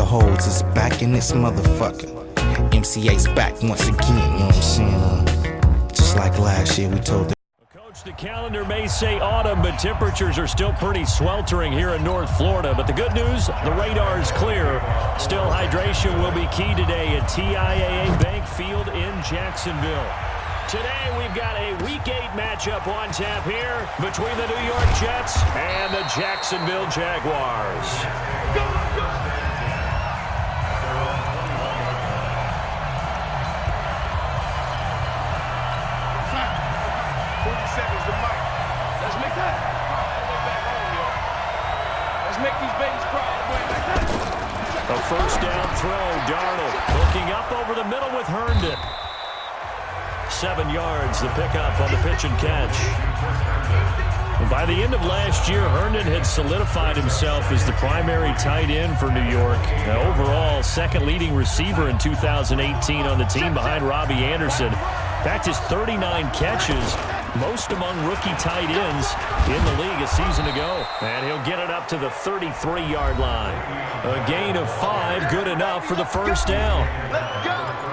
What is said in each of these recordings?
holds is back in this motherfucker. MCA's back once again, you know what I'm saying? Just like last year, we told them. Coach, the calendar may say autumn, but temperatures are still pretty sweltering here in North Florida. But the good news, the radar is clear. Still, hydration will be key today at TIAA Bank Field in Jacksonville. Today, we've got a Week 8 matchup on tap here between the New York Jets and the Jacksonville Jaguars. 40 seconds to Mike. Let's make that. Let's make these babies cry. A first down throw. Darnold looking up over the middle with Herndon. 7 yards, the pickup on the pitch and catch. By the end of last year, Herndon had solidified himself as the primary tight end for New York. Now, overall, second leading receiver in 2018 on the team behind Robbie Anderson. In fact, his 39 catches, most among rookie tight ends in the league a season ago. And he'll get it up to the 33-yard line. A gain of 5, good enough for the first down.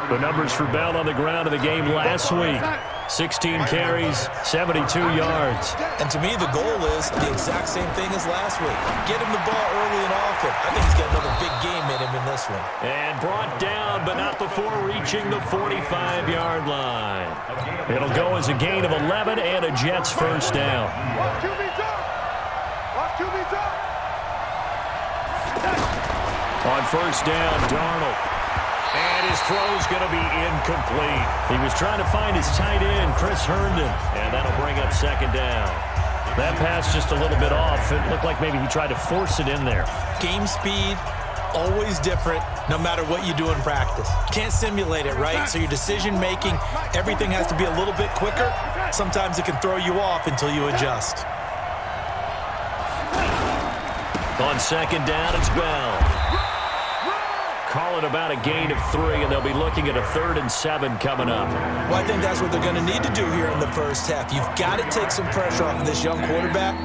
The numbers for Bell on the ground in the game last week. 16 carries, 72 yards. And to me, the goal is the exact same thing as last week. Get him the ball early and often. I think he's got another big game in him in this one. And brought down, but not before reaching the 45-yard line. It'll go as a gain of 11 and a Jets first down. On first down, Darnold. And his throw's going to be incomplete. He was trying to find his tight end, Chris Herndon, and that'll bring up second down. That pass just a little bit off. It looked like maybe he tried to force it in there. Game speed, always different, no matter what you do in practice. Can't simulate it, right? So your decision-making, everything has to be a little bit quicker. Sometimes it can throw you off until you adjust. On second down, it's Bell. Call it about a gain of 3, and they'll be looking at a 3rd and 7 coming up. Well, I think that's what they're going to need to do here in the first half. You've got to take some pressure off of this young quarterback,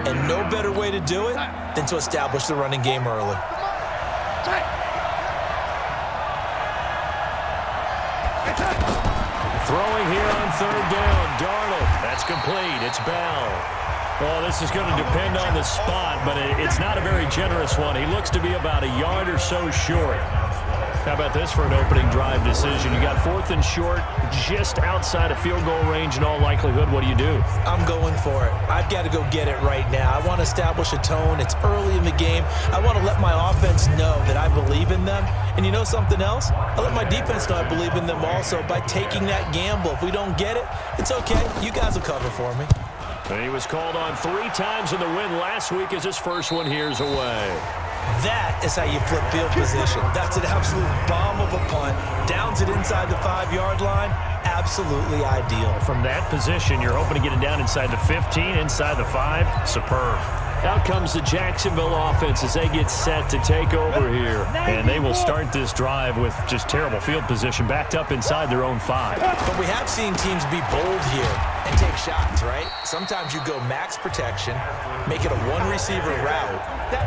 and no better way to do it than to establish the running game early. Throwing here on 3rd down, Darnold. That's complete. It's Bell. Well, this is going to depend on the spot, but it's not a very generous one. He looks to be about a yard or so short. How about this for an opening drive decision? You got 4th and short, just outside of field goal range in all likelihood. What do you do? I'm going for it. I've got to go get it right now. I want to establish a tone. It's early in the game. I want to let my offense know that I believe in them. And you know something else? I let my defense know I believe in them also by taking that gamble. If we don't get it, it's okay. You guys will cover for me. And he was called on 3 times in the win last week as his first one here's away. That is how you flip field position. That's an absolute bomb of a punt. Downs it inside the 5-yard line. Absolutely ideal. From that position, you're hoping to get it down inside the 15, inside the 5. Superb. Out comes the Jacksonville offense as they get set to take over here. And they will start this drive with just terrible field position backed up inside their own 5. But we have seen teams be bold here and take shots, right? Sometimes you go max protection, make it a 1-receiver route,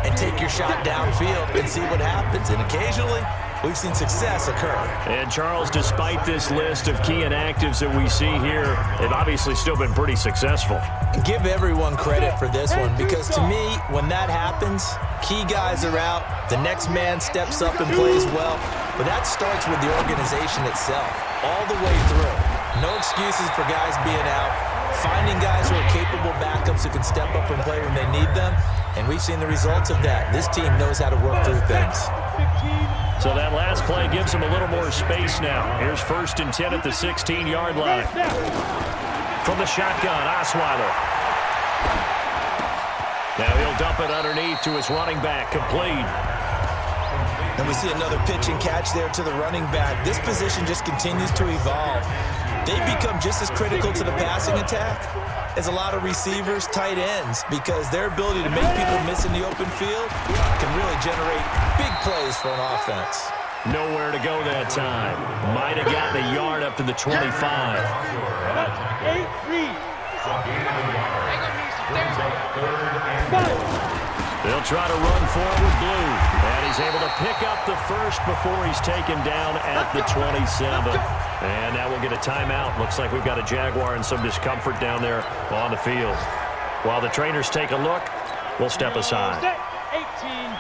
and take your shot downfield and see what happens. And occasionally, we've seen success occur. And, Charles, despite this list of key inactives that we see here, they've obviously still been pretty successful. Give everyone credit for this one because, to me, when that happens, key guys are out, the next man steps up and plays well. But that starts with the organization itself, all the way through. No excuses for guys being out, finding guys who are capable backups who can step up and play when they need them. And we've seen the results of that. This team knows how to work through things. So that last play gives him a little more space now. Here's 1st and 10 at the 16-yard line. From the shotgun, Osweiler. Now he'll dump it underneath to his running back, complete. And we see another pitch and catch there to the running back. This position just continues to evolve. They become just as critical to the passing attack as a lot of receivers, tight ends, because their ability to make people miss in the open field can really generate big plays for an offense. Nowhere to go that time. Might have gotten a yard up to the 25. They'll try to run forward blue. And he's able to pick up the first before he's taken down at the 27. And now we'll get a timeout. Looks like we've got a Jaguar and some discomfort down there on the field. While the trainers take a look, we'll step aside. 18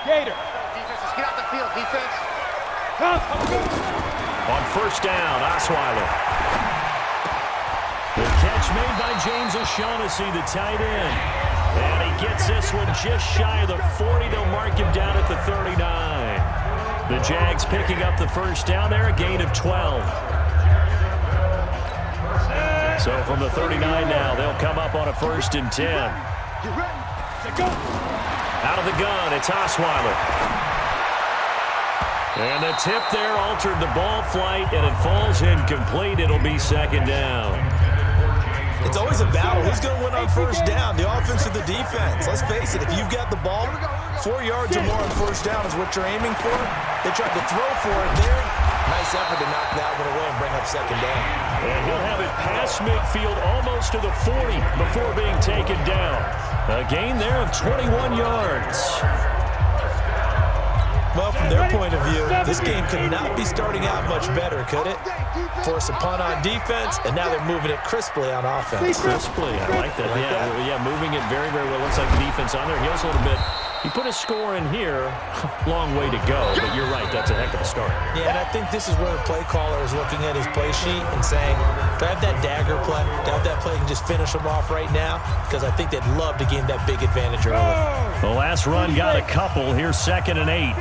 Gator. Defenses, get out the field, defense. On first down, Osweiler. The catch made by James O'Shaughnessy, the tight end. And he gets this one just shy of the 40. They'll mark him down at the 39. The Jags picking up the first down there, a gain of 12. So from the 39 now, they'll come up on a 1st and 10. Out of the gun, it's Osweiler. And the tip there altered the ball flight, and it falls incomplete. It'll be 2nd down. It's always a battle. Who's going to win on first down, the offense or the defense? Let's face it, if you've got the ball, 4 yards or more on first down is what you're aiming for. They tried to throw for it there. Nice effort to knock that one away and bring up 2nd down. And he'll have it past midfield almost to the 40 before being taken down. A gain there of 21 yards. Well, from their point of view, this game could not be starting out much better, could it? Force a punt on defense, and now they're moving it crisply on offense. Crisply, I like that. Yeah, moving it very, very well. Looks like the defense on their heels a little bit. He put a score in here. Long way to go, but you're right. That's a heck of a start. Yeah, and I think this is where the play caller is looking at his play sheet and saying, do I have that dagger play? Do I have that play and just finish them off right now? Because I think they'd love to gain that big advantage early. The last run got a couple. Here's 2nd and 8.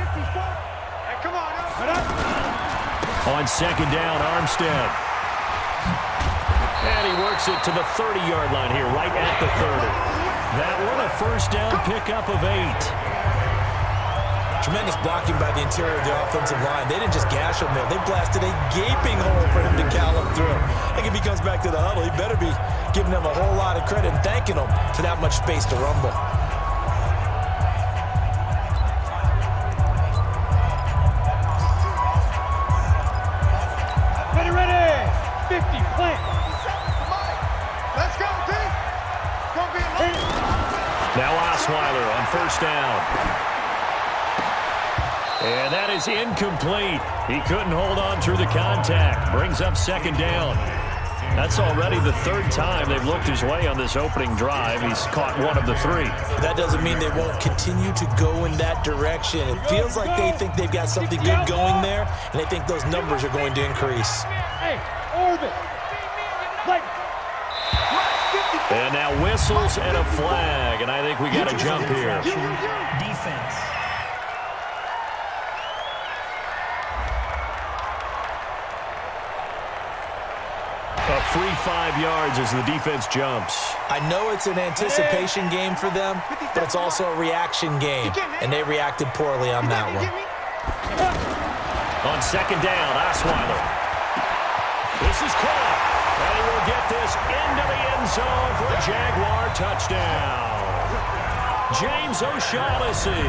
On 2nd down, Armstead. And he works it to the 30-yard line here, right at the 30. That one a first down pickup of 8. Tremendous blocking by the interior of the offensive line. They didn't just gash him there. They blasted a gaping hole for him to gallop through. I think if he comes back to the huddle, he better be giving them a whole lot of credit and thanking them for that much space to rumble. Ready. 50, plant. Let's go, D. Now Osweiler on first down. And that is incomplete. He couldn't hold on through the contact. Brings up 2nd down. That's already the 3rd time they've looked his way on this opening drive. He's caught one of the 3. That doesn't mean they won't continue to go in that direction. It feels like they think they've got something good going there, and they think those numbers are going to increase. Hey, orbit. And now whistles and a flag, and I think we got a jump here. Defense. A free 5 yards as the defense jumps. I know it's an anticipation game for them, but it's also a reaction game, and they reacted poorly on that one. On 2nd down, Osweiler. This is caught, and he will get this into the end zone for a Jaguar touchdown. James O'Shaughnessy,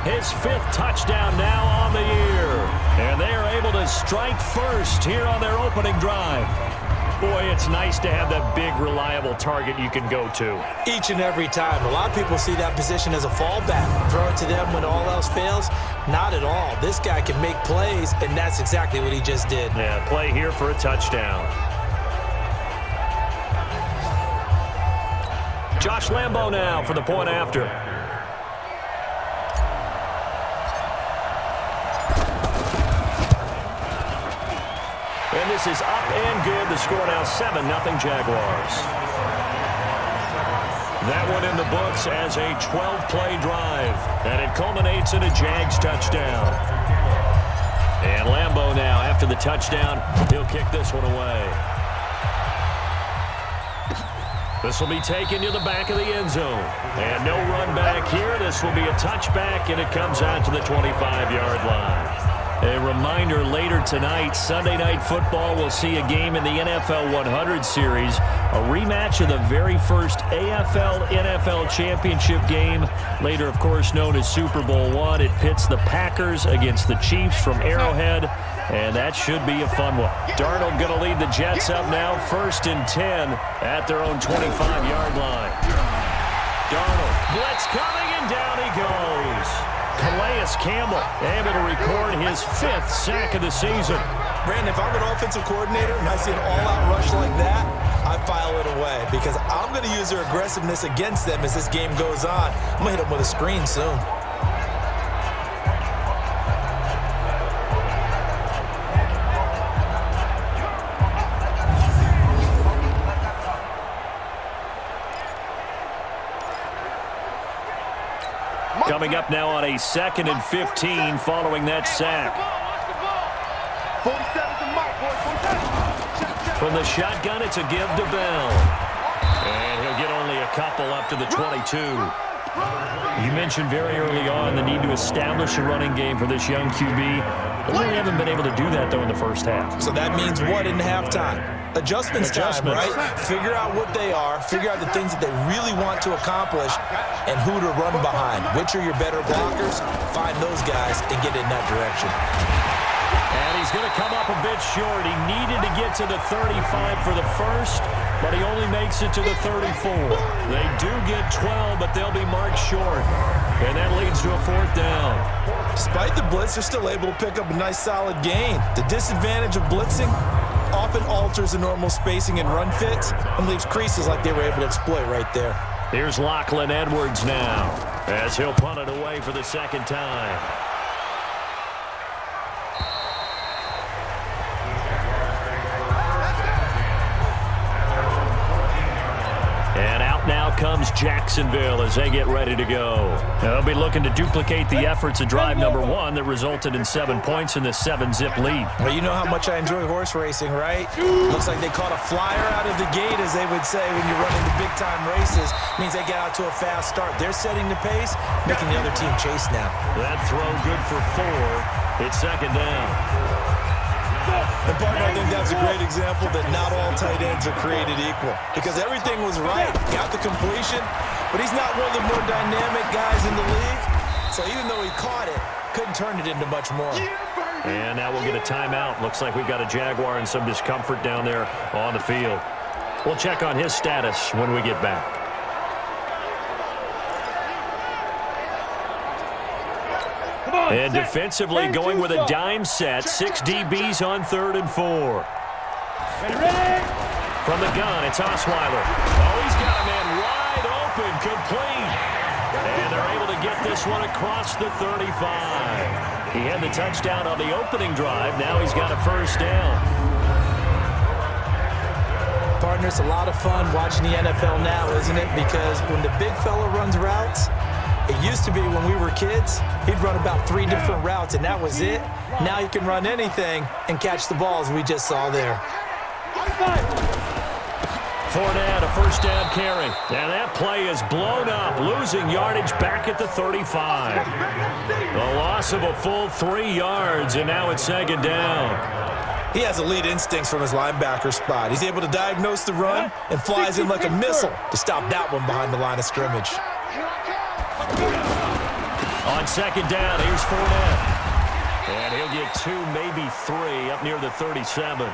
his 5th touchdown now on the year, and they are able to strike first here on their opening drive. Boy, it's nice to have that big, reliable target you can go to. Each and every time. A lot of people see that position as a fallback. Throw it to them when all else fails. Not at all. This guy can make plays, and that's exactly what he just did. Yeah, play here for a touchdown. Josh Lambo now for the point after. And this is up and good. The score now 7-0 Jaguars. That one in the books as a 12-play drive. And it culminates in a Jags touchdown. And Lambo now, after the touchdown, he'll kick this one away. This will be taken to the back of the end zone. And no run back here. This will be a touchback, and it comes out to the 25-yard line. A reminder, later tonight, Sunday Night Football, will see a game in the NFL 100 Series, a rematch of the very first AFL-NFL Championship game, later, of course, known as Super Bowl I. It pits the Packers against the Chiefs from Arrowhead, and that should be a fun one. Darnold going to lead the Jets up now, 1st and 10 at their own 25-yard line. Darnold Blitz coming, and down he goes. Calais Campbell able to record his 5th sack of the season. Brandon, if I'm an offensive coordinator and I see an all-out rush like that, I file it away because I'm going to use their aggressiveness against them as this game goes on. I'm going to hit them with a screen soon. Coming up now on a 2nd and 15 following that sack. From the shotgun, it's a give to Bell. And he'll get only a couple up to the 22. You mentioned very early on the need to establish a running game for this young QB. They really haven't been able to do that, though, in the first half. So that means what in halftime? Adjustments time, right? Figure out what they are, figure out the things that they really want to accomplish, and who to run behind. Which are your better blockers? Find those guys and get in that direction. And he's going to come up a bit short. He needed to get to the 35 for the first, but he only makes it to the 34. They do get 12, but they'll be marked short. And that leads to a 4th down. Despite the blitz, they're still able to pick up a nice solid gain. The disadvantage of blitzing often alters the normal spacing and run fits and leaves creases like they were able to exploit right there. Here's Lachlan Edwards now as he'll punt it away for the 2nd time. And out now comes Jacksonville as they get ready to go. They'll be looking to duplicate the efforts of drive number 1 that resulted in 7 points in the 7-zip lead. Well, you know how much I enjoy horse racing, right? Looks like they caught a flyer out of the gate, as they would say when you run into big-time races. Means they get out to a fast start. They're setting the pace, making the other team chase now. That throw good for 4. It's 2nd down. And partner, I think that's a great example that not all tight ends are created equal. Because everything was right. Got the completion, but he's not one of the more dynamic guys in the league. So even though he caught it, couldn't turn it into much more. And now we'll get a timeout. Looks like we've got a Jaguar and some discomfort down there on the field. We'll check on his status when we get back. And defensively going with a dime set. 6 DBs on 3rd and 4. From the gun, it's Osweiler. Oh, he's got a man wide open, complete. And they're able to get this one across the 35. He had the touchdown on the opening drive. Now he's got a 1st down. Partner, it's a lot of fun watching the NFL now, isn't it? Because when the big fella runs routes, it used to be when we were kids, he'd run about 3 different routes, and that was it. Now you can run anything and catch the balls we just saw there. Fournette, a 1st down carry. And that play is blown up, losing yardage back at the 35. The loss of a full 3 yards, and now it's 2nd down. He has elite instincts from his linebacker spot. He's able to diagnose the run and flies in like a missile to stop that one behind the line of scrimmage. On 2nd down, here's Fournette. And he'll get 2, maybe 3, up near the 37.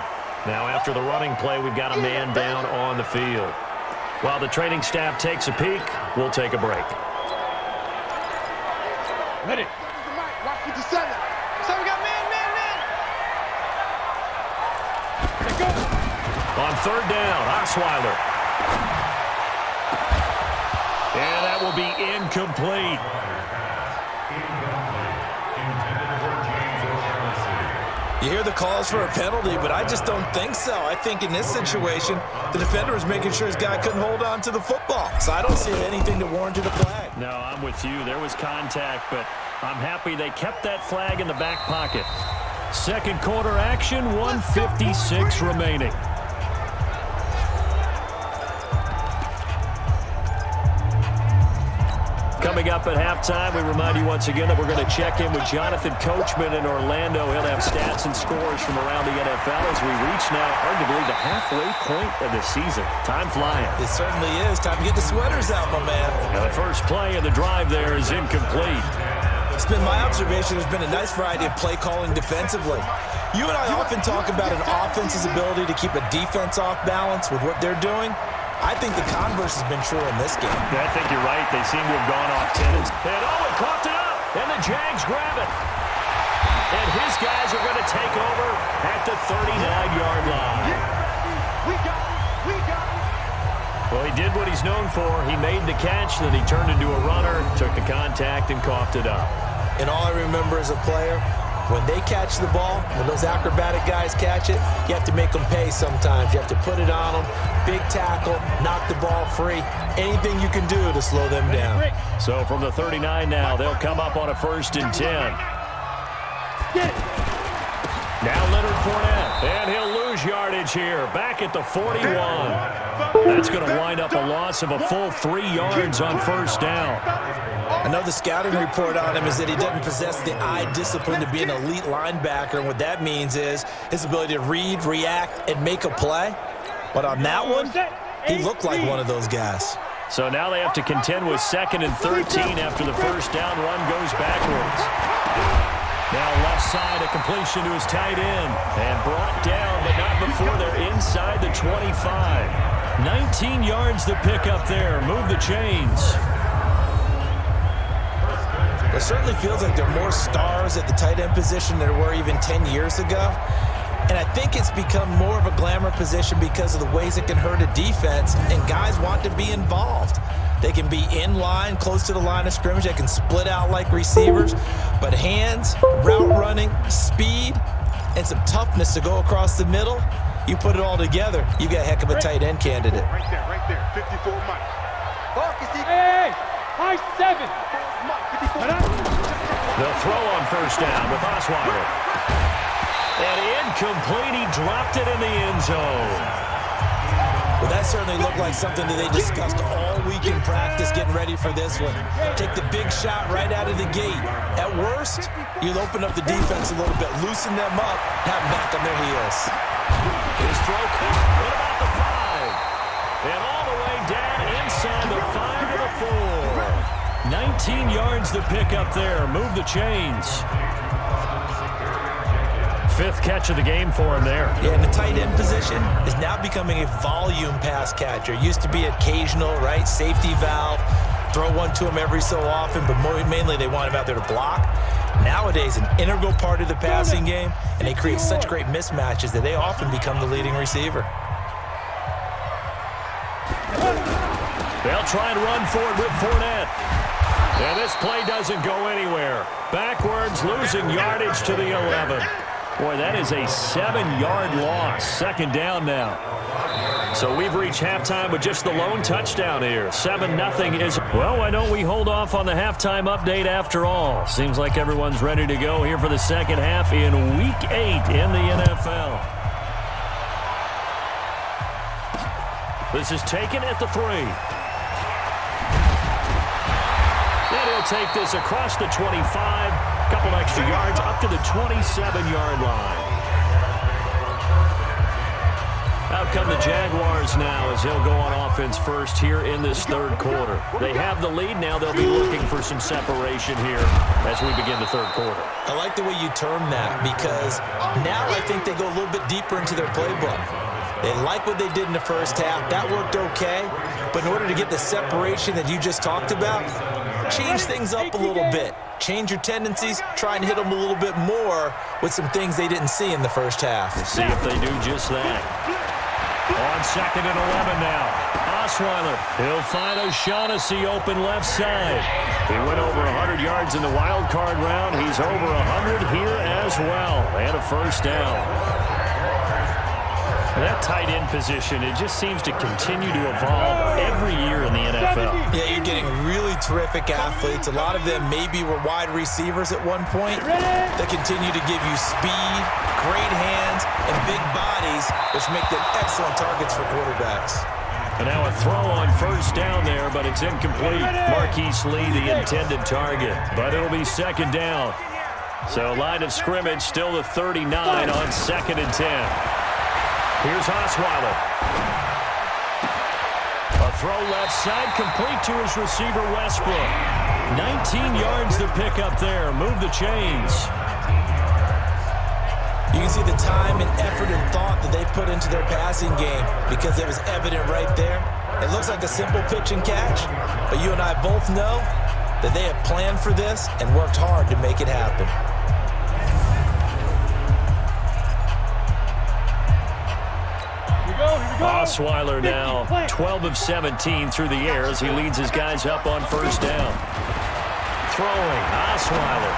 Now after the running play, we've got a man down on the field. While the training staff takes a peek, we'll take a break. Ready. Watch 57. So we got man. On 3rd down, Osweiler. And that will be incomplete. You hear the calls for a penalty, but I just don't think so. I think in this situation, the defender was making sure his guy couldn't hold on to the football. So I don't see anything that warranted a flag. No, I'm with you. There was contact, but I'm happy they kept that flag in the back pocket. 2nd quarter action, 1:56 remaining. Coming up at halftime, we remind you once again that we're going to check in with Jonathan Coachman in Orlando. He'll have stats and scores from around the NFL as we reach now, hard to believe, the halfway point of the season. Time flying. It certainly is. Time to get the sweaters out, my man. Now the first play of the drive there is incomplete. It's been my observation there's been a nice variety of play calling defensively. You and I often talk about an offense's ability to keep a defense off balance with what they're doing. I think the converse has been true in this game. Yeah, I think you're right. They seem to have gone off tennis. And he coughed it up. And the Jags grab it. And his guys are going to take over at the 39-yard line. We got it. We got it. Well, he did what he's known for. He made the catch, then he turned into a runner, took the contact, and coughed it up. And all I remember as a player, when they catch the ball, when those acrobatic guys catch it, you have to make them pay sometimes. You have to put it on them, big tackle, knock the ball free, anything you can do to slow them down. So from the 39 now, they'll come up on a 1st and 10. Now Leonard Fournette, and he'll lose yardage here, back at the 41. That's going to wind up a loss of a full 3 yards on 1st down. I know the scouting report on him is that he doesn't possess the eye discipline to be an elite linebacker, and what that means is his ability to read, react, and make a play. But on that one, he looked like one of those guys. So now they have to contend with 2nd and 13 after the 1st down run goes backwards. Now left side, a completion to his tight end. And brought down, but not before they're inside the 25. 19 yards the pickup there. Move the chains. It certainly feels like there are more stars at the tight end position than there were even 10 years ago. And I think it's become more of a glamour position because of the ways it can hurt a defense, and guys want to be involved. They can be in line, close to the line of scrimmage. They can split out like receivers. But hands, route running, speed, and some toughness to go across the middle, you put it all together, you got a heck of a tight end candidate. Right there. 54 Mike. Hey, high 7. They'll throw on 1st down with Osweiler. And incomplete. He dropped it in the end zone. Well, that certainly looked like something that they discussed all week in practice getting ready for this one. Take the big shot right out of the gate. At worst, you'll open up the defense a little bit, loosen them up, have them back on their heels. His throw caught at about the 5. And all the way down inside the 5 to the 4. 19 yards the pickup there. Move the chains. 5th catch of the game for him there. Yeah, and the tight end position is now becoming a volume pass catcher. Used to be occasional, right? Safety valve. Throw one to him every so often, but mainly they want him out there to block. Nowadays, an integral part of the passing game, and they create such great mismatches that they often become the leading receiver. They'll try and run forward with Fournette. And this play doesn't go anywhere. Backwards, losing yardage to the 11. Boy, that is a 7-yard loss. 2nd down now. So we've reached halftime with just the lone touchdown here. 7-0 is... Well, why don't we hold off on the halftime update after all? Seems like everyone's ready to go here for the second half in Week 8 in the NFL. This is taken at the 3. And he'll take this across the 25. Couple extra yards up to the 27-yard line. Out come the Jaguars now as he'll go on offense first here in this 3rd quarter. They have the lead. Now they'll be looking for some separation here as we begin the 3rd quarter. I like the way you term that because now I think they go a little bit deeper into their playbook. They like what they did in the 1st half. That worked okay. But in order to get the separation that you just talked about, change things up a little bit. Change your tendencies, try and hit them a little bit more with some things they didn't see in the 1st half. We'll see if they do just that. On 2nd and 11 now. Osweiler, he'll find O'Shaughnessy open left side. He went over 100 yards in the wild card round. He's over 100 here as well. And a 1st down. That tight end position, it just seems to continue to evolve every year in the NFL. Yeah, you're getting really terrific athletes. A lot of them maybe were wide receivers at one point. They continue to give you speed, great hands, and big bodies, which make them excellent targets for quarterbacks. And now a throw on 1st down there, but it's incomplete. Marquise Lee, the intended target, but it'll be 2nd down. So line of scrimmage, still the 39 on 2nd and 10. Here's Osweiler. A throw left side, complete to his receiver, Westbrook. 19 yards to pick up there. Move the chains. You can see the time and effort and thought that they've put into their passing game because it was evident right there. It looks like a simple pitch and catch, but you and I both know that they have planned for this and worked hard to make it happen. Osweiler now 12 of 17 through the air as he leads his guys up on first down. Throwing, Osweiler.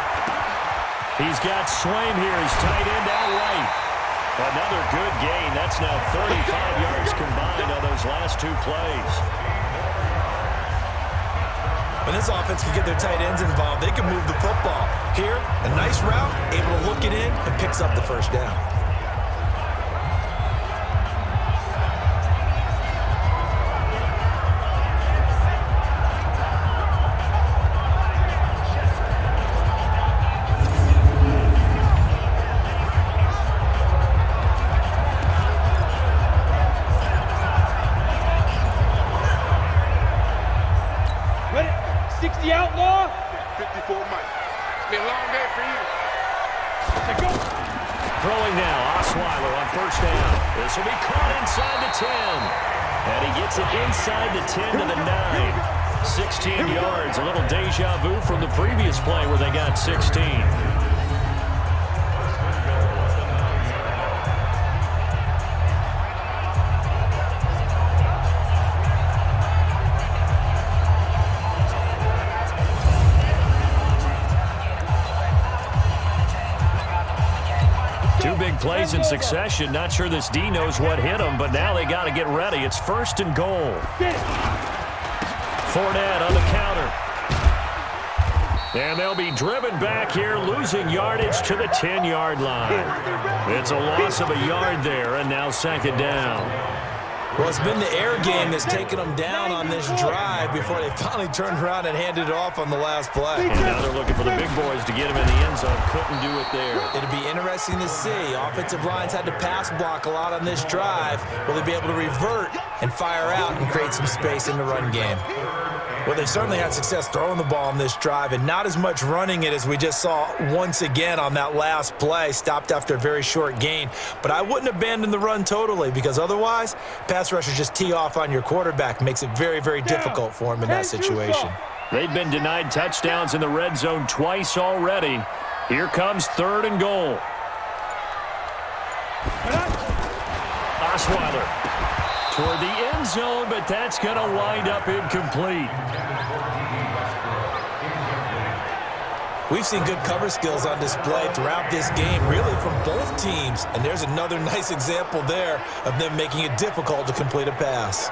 He's got Swaim here, his tight end out right. Another good gain. That's now 35 yards combined on those last two plays. When this offense can get their tight ends involved, they can move the football. Here, a nice route, able to look it in, and picks up the first down. Outlaw. 54 Mike. Be a long day for you. Throwing now, Osweiler on first down. This will be caught inside the 10. And he gets it inside the 10 to the 9. 16 yards, a little deja vu from the previous play where they got 16. Plays in succession. Not sure this D knows what hit him, but now they got to get ready. It's first and goal. Fournette on the counter. And they'll be driven back here, losing yardage to the 10-yard line. It's a loss of a yard there, and now second down. Well, it's been the air game that's taken them down on this drive before they finally turned around and handed it off on the last play. And now they're looking for the big boys to get him in the end zone. Couldn't do it there. It'll be interesting to see. Offensive lines had to pass block a lot on this drive. Will they be able to revert and fire out and create some space in the run game? Well, they certainly had success throwing the ball on this drive and not as much running it as we just saw once again on that last play. Stopped after a very short gain. But I wouldn't abandon the run totally because otherwise, pass rushers just tee off on your quarterback. Makes it very, very difficult for him in that situation. They've been denied touchdowns in the red zone twice already. Here comes third and goal. Osweiler toward the end zone, but that's going to wind up incomplete. We've seen good cover skills on display throughout this game, really from both teams. And there's another nice example there of them making it difficult to complete a pass.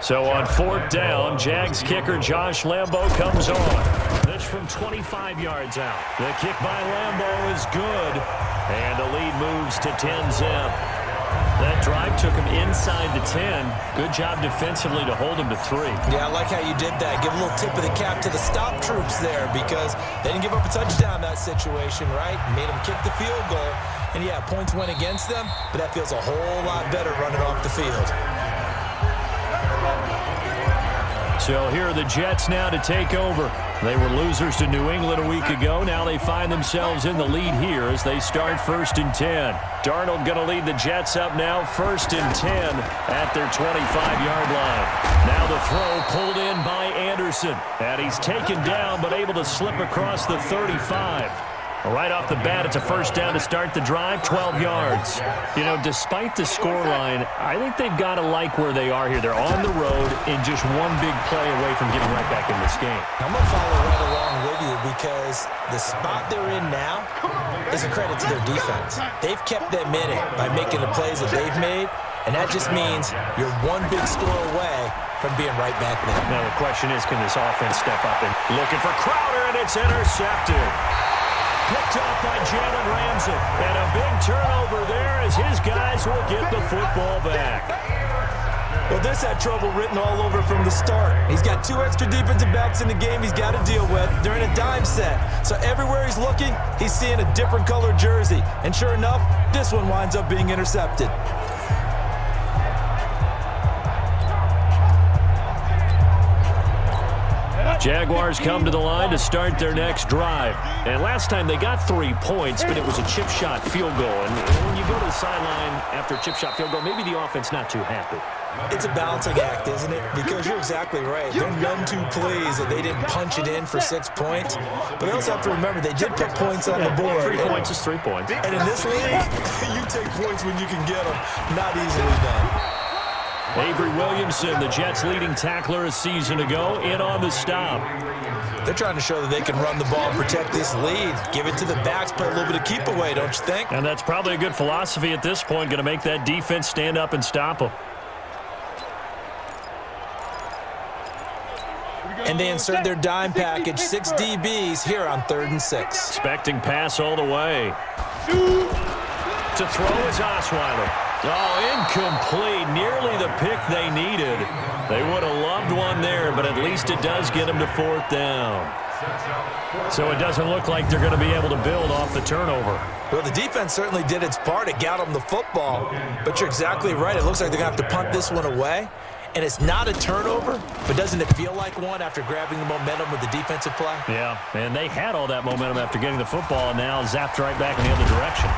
So on fourth down, Jags kicker Josh Lambo comes on. This from 25 yards out. The kick by Lambo is good. And the lead moves to 10-zip. That drive took him inside the 10. Good job defensively to hold him to 3. Yeah, I like how you did that. Give a little tip of the cap to the stop troops there because they didn't give up a touchdown in that situation, right? Made them kick the field goal. And, yeah, points went against them, but that feels a whole lot better running off the field. So here are the Jets now to take over. They were losers to New England a week ago. Now they find themselves in the lead here as they start first and 10. Darnold going to lead the Jets up now first and 10 at their 25-yard line. Now the throw pulled in by Anderson. And he's taken down but able to slip across the 35. Right off the bat, it's a first down to start the drive, 12 yards. You know, despite the scoreline, I think they've got to like where they are here. They're on the road and just one big play away from getting right back in this game. I'm going to follow right along with you because the spot they're in now is a credit to their defense. They've kept them in it by making the plays that they've made, and that just means you're one big score away from being right back there. Now the question is, can this offense step up? And looking for Crowder, and it's intercepted. Picked up by Jalen Ramsey. And a big turnover there as his guys will get the football back. Well, this had trouble written all over from the start. He's got 2 extra defensive backs in the game he's got to deal with. They're in a dime set. So everywhere he's looking, he's seeing a different color jersey. And sure enough, this one winds up being intercepted. Jaguars come to the line to start their next drive. And last time they got 3 points, but it was a chip shot field goal. And when you go to the sideline after a chip shot field goal, maybe the offense not too happy. It's a balancing act, isn't it? Because you're exactly right. They're none too pleased that they didn't punch it in for 6 points. But they also have to remember they did put points on the board. 3 points is 3 points. And in this league, you take points when you can get them. Not easily done. Avery Williamson, the Jets' leading tackler a season ago, in on the stop. They're trying to show that they can run the ball and protect this lead. Give it to the backs, play a little bit of keep away, don't you think? And that's probably a good philosophy at this point, going to make that defense stand up and stop them. And they insert their dime package, 6 DBs here on 3rd and 6. Expecting pass all the way. To throw is Osweiler. Oh, incomplete. Nearly the pick they needed. They would have loved one there, but at least it does get them to 4th down. So it doesn't look like they're going to be able to build off the turnover. Well, the defense certainly did its part. It got them the football. But you're exactly right. It looks like they're going to have to punt this one away. And it's not a turnover, but doesn't it feel like one after grabbing the momentum with the defensive play? Yeah, and they had all that momentum after getting the football and now zapped right back in the other direction.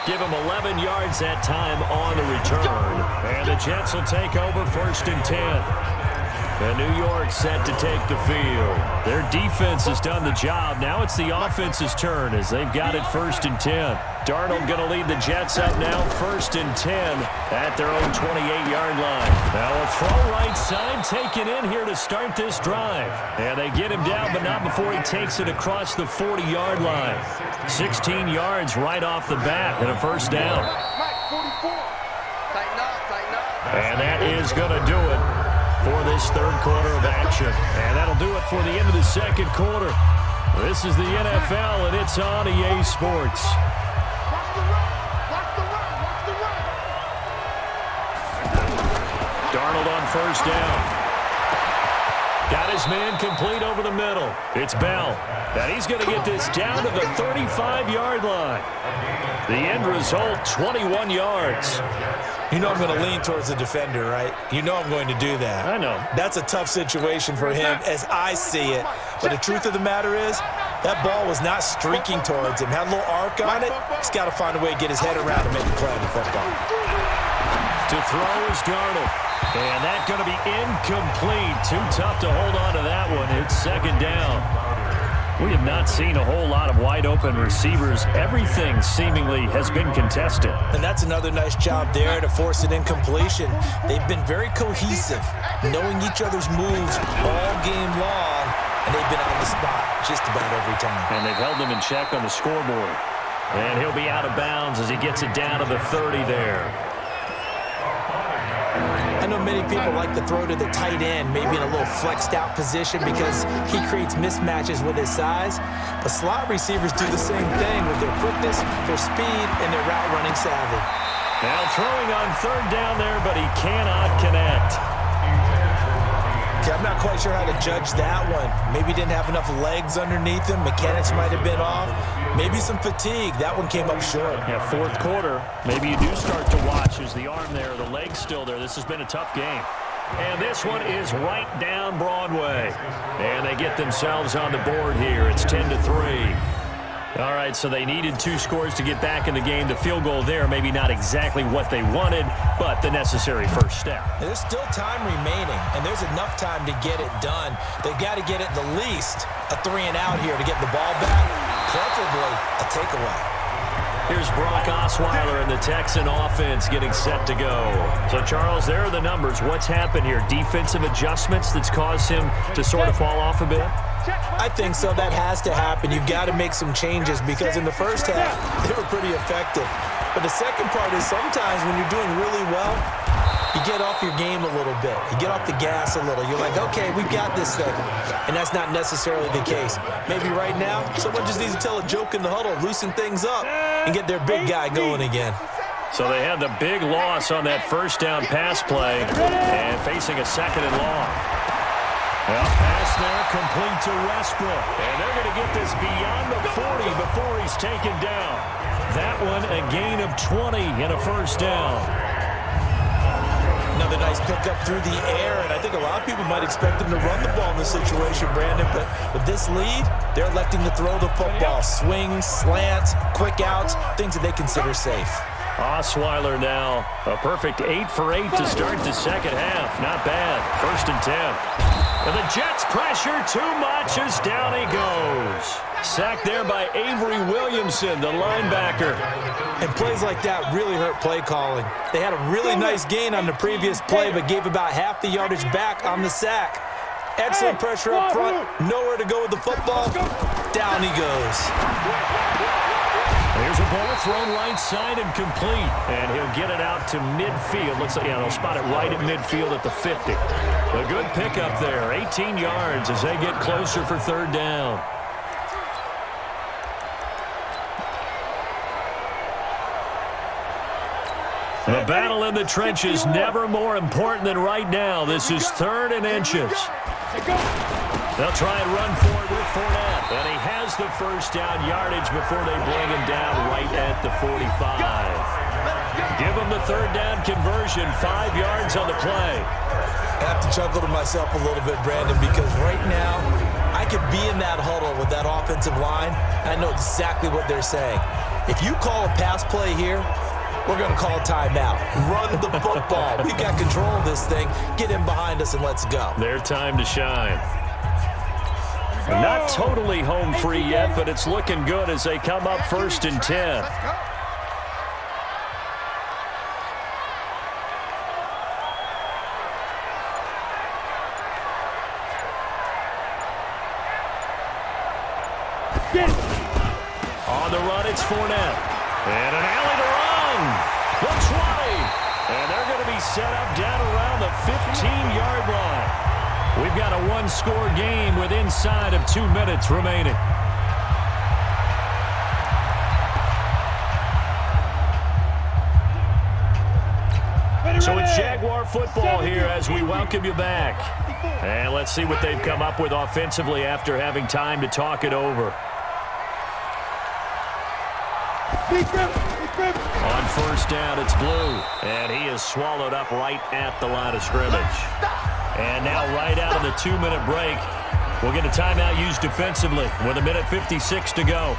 Give them 11 yards that time on the return. And the Jets will take over 1st and 10. And New York set to take the field. Their defense has done the job. Now it's the offense's turn as they've got it 1st and 10. Darnold going to lead the Jets up now 1st and 10 at their own 28-yard line. Now a throw right side taken in here to start this drive. And they get him down, but not before he takes it across the 40-yard line. 16 yards right off the bat and a 1st down. And that is going to do it for this 3rd quarter of action. And that'll do it for the end of the 2nd quarter. This is the NFL, and it's on EA Sports. Darnold on 1st down. Got his man complete over the middle. It's Bell. And he's going to get this down to the 35-yard line. The end result, 21 yards. You know I'm going to lean towards the defender, right? You know I'm going to do that. I know. That's a tough situation for him as I see it. But the truth of the matter is, that ball was not streaking towards him. Had a little arc on it. He's got to find a way to get his head around and make a play on the football. To throw is Darnold. And that's going to be incomplete. Too tough to hold on to that one. It's 2nd down. We have not seen a whole lot of wide-open receivers. Everything seemingly has been contested. And that's another nice job there to force an incompletion. They've been very cohesive, knowing each other's moves all game long, and they've been on the spot just about every time. And they've held them in check on the scoreboard. And he'll be out of bounds as he gets it down to the 30 there. I know many people like to throw to the tight end, maybe in a little flexed out position because he creates mismatches with his size. But slot receivers do the same thing with their quickness, their speed, and their route running savvy. Now throwing on 3rd down there, but he cannot connect. I'm not quite sure how to judge that one. Maybe he didn't have enough legs underneath him. Mechanics might have been off. Maybe some fatigue. That one came up short. Yeah, 4th quarter. Maybe you do start to watch. Is the arm there, the leg's still there. This has been a tough game. And this one is right down Broadway. And they get themselves on the board here. It's 10-3. All right, so they needed 2 scores to get back in the game. The field goal there, maybe not exactly what they wanted, but the necessary first step. There's still time remaining, and there's enough time to get it done. They've got to get at the least a 3-and-out here to get the ball back, preferably a takeaway. Here's Brock Osweiler and the Texan offense getting set to go. So, Charles, there are the numbers. What's happened here? Defensive adjustments that's caused him to sort of fall off a bit? I think so. That has to happen. You've got to make some changes because in the first half, they were pretty effective. But the second part is sometimes when you're doing really well, you get off your game a little bit. You get off the gas a little. You're like, okay, we've got this thing. And that's not necessarily the case. Maybe right now, someone just needs to tell a joke in the huddle, loosen things up, and get their big guy going again. So they had the big loss on that 1st down pass play and facing a 2nd and long. Well, pass there, complete to Westbrook. And they're going to get this beyond the 40 before he's taken down. That one, a gain of 20 and a 1st down. Another nice pickup through the air, and I think a lot of people might expect them to run the ball in this situation, Brandon, but with this lead, they're electing to throw the football. Swings, slants, quick outs, things that they consider safe. Osweiler now, a perfect 8 for 8 to start the second half. Not bad. 1st and 10. And the Jets pressure too much as down he goes. Sacked there by Avery Williamson, the linebacker. And plays like that really hurt play calling. They had a really nice gain on the previous play, but gave about half the yardage back on the sack. Excellent pressure up front. Nowhere to go with the football. Down he goes. There's a ball thrown right side and complete. And he'll get it out to midfield. Looks like, yeah, they'll spot it right at midfield at the 50. A good pickup there. 18 yards as they get closer for 3rd down. The battle in the trenches never more important than right now. This is 3rd and inches. They'll try and run for it with Fournette. And he has the first down yardage before they bring him down right at the 45. Give him the 3rd down conversion, 5 yards on the play. I have to chuckle to myself a little bit, Brandon, because right now I could be in that huddle with that offensive line. I know exactly what they're saying. If you call a pass play here, we're going to call a timeout. Run the football. We've got control of this thing. Get him behind us and let's go. Their time to shine. Not totally home free yet, but it's looking good as they come up 1st and 10. On the run, it's Fournette. And an alley to run. The 20. And they're going to be set up down around the 15-yard line. We've got a one-score game with inside of 2 minutes remaining. So it's Jaguar football here as we welcome you back. And let's see what they've come up with offensively after having time to talk it over. On 1st down, it's Blue. And he is swallowed up right at the line of scrimmage. And now right out of the 2-minute break, we'll get a timeout used defensively with 1:56 to go.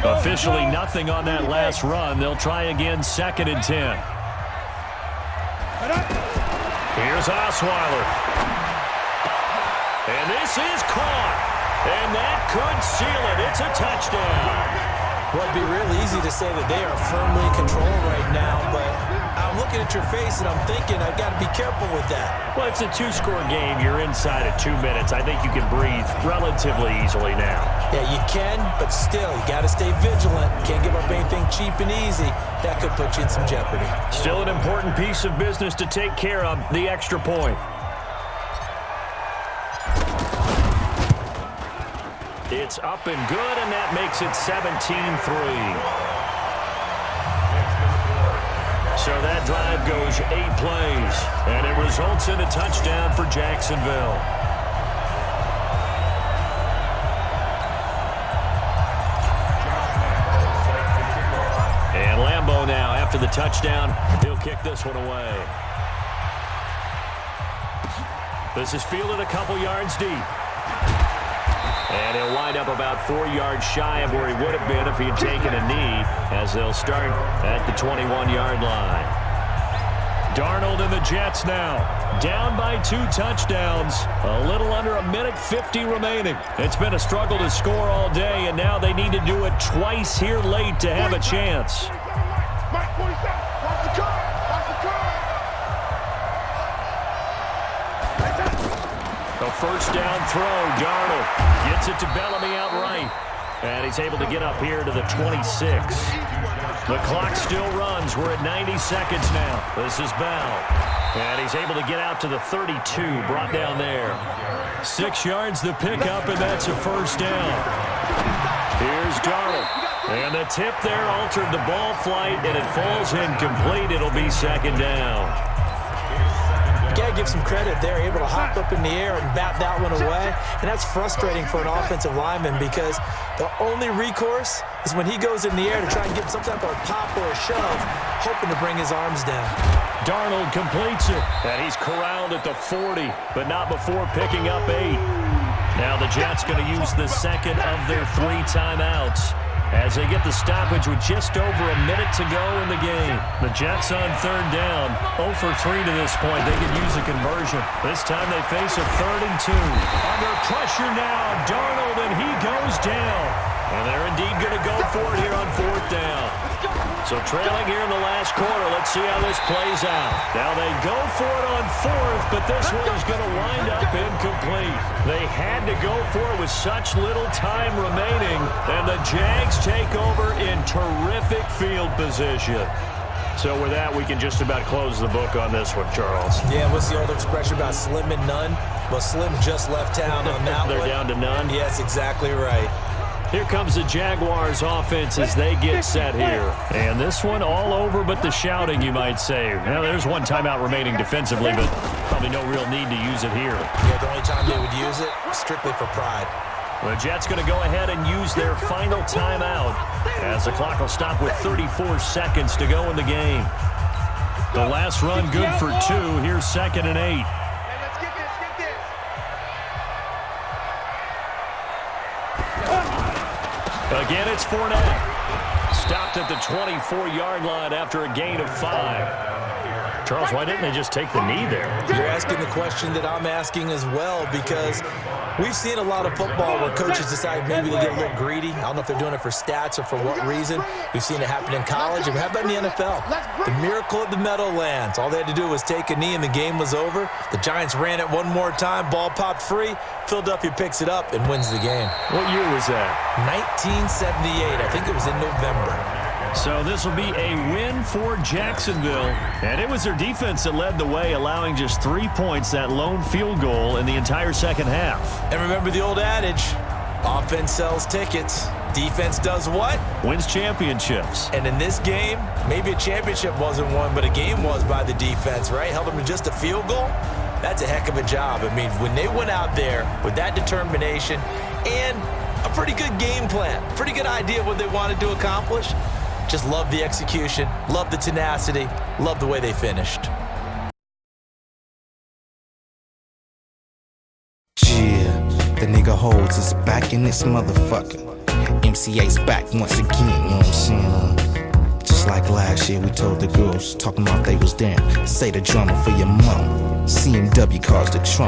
Officially nothing on that last run. They'll try again 2nd and 10. Here's Osweiler. And this is caught. And that could seal it. It's a touchdown. Well, it'd be real easy to say that they are firmly in control right now, but I'm looking at your face and I'm thinking I've got to be careful with that. Well, it's a 2-score game. You're inside of 2 minutes. I think you can breathe relatively easily now. Yeah, you can, but still, you got to stay vigilant. Can't give up anything cheap and easy. That could put you in some jeopardy. Still an important piece of business to take care of, the extra point. It's up and good, and that makes it 17-3. So that drive goes 8 plays, and it results in a touchdown for Jacksonville. And Lambeau now, after the touchdown, he'll kick this one away. This is fielded a couple yards deep. And he'll wind up about 4 yards shy of where he would have been if he had taken a knee, as they'll start at the 21-yard line. Darnold and the Jets now, down by 2 touchdowns, a little under 1:50 remaining. It's been a struggle to score all day, and now they need to do it twice here late to have a chance. A 1st down throw. Darnold gets it to Bellamy outright. And he's able to get up here to the 26. The clock still runs. We're at 90 seconds now. This is Bell. And he's able to get out to the 32. Brought down there. 6 yards the pickup, and that's a 1st down. Here's Darnold. And the tip there altered the ball flight, and it falls incomplete. It'll be 2nd down. Got to give some credit. They're able to hop up in the air and bat that one away. And that's frustrating for an offensive lineman because the only recourse is when he goes in the air to try and get some type of pop or a shove, hoping to bring his arms down. Darnold completes it, and he's corralled at the 40, but not before picking up 8. Now the Jets going to use the second of their 3 timeouts as they get the stoppage with just over a minute to go in the game. The Jets on 3rd down, 0 for 3 to this point. They could use a conversion. This time they face a 3rd and 2. Under pressure now, Darnold, and he goes down. And they're indeed going to go for it here on 4th down. So trailing here in the last quarter, let's see how this plays out. Now they go for it on 4th, but this one is going to wind up incomplete. They had to go for it with such little time remaining, and the Jags take over in terrific field position. So with that, we can just about close the book on this one, Charles. Yeah, what's the old expression about slim and none? Well, Slim just left town on that They're one. down to none? Yes, exactly right. Here comes the Jaguars offense as they get set here. And this one all over but the shouting, you might say. Now, there's one timeout remaining defensively, but probably no real need to use it here. Yeah, the only time they would use it, strictly for pride. The Jets going to go ahead and use their final timeout as the clock will stop with 34 seconds to go in the game. The last run good for 2. Here's 2nd and 8. Again, it's Fournette. Stopped at the 24-yard line after a gain of 5. Charles, why didn't they just take the knee there? You're asking the question that I'm asking as well, because we've seen a lot of football where coaches decide maybe they get a little greedy. I don't know if they're doing it for stats or for what reason. We've seen it happen in college. And how about in the NFL? The miracle of the Meadowlands. All they had to do was take a knee and the game was over. The Giants ran it one more time. Ball popped free. Philadelphia picks it up and wins the game. What year was that? 1978. I think it was in November. So this will be a win for Jacksonville. And it was their defense that led the way, allowing just 3 points, that lone field goal in the entire second half. And remember the old adage, offense sells tickets. Defense does what? Wins championships. And in this game, maybe a championship wasn't won, but a game was by the defense, right? Held them to just a field goal. That's a heck of a job. I mean, when they went out there with that determination and a pretty good game plan, pretty good idea of what they wanted to accomplish, just love the execution, love the tenacity, love the way they finished. Yeah, the nigga holds his back in this motherfucker. MCA's back once again, you know what I'm saying? Just like last year, we told the girls, talking about they was damn. Say the drama for your mom. CMW caused the Trump.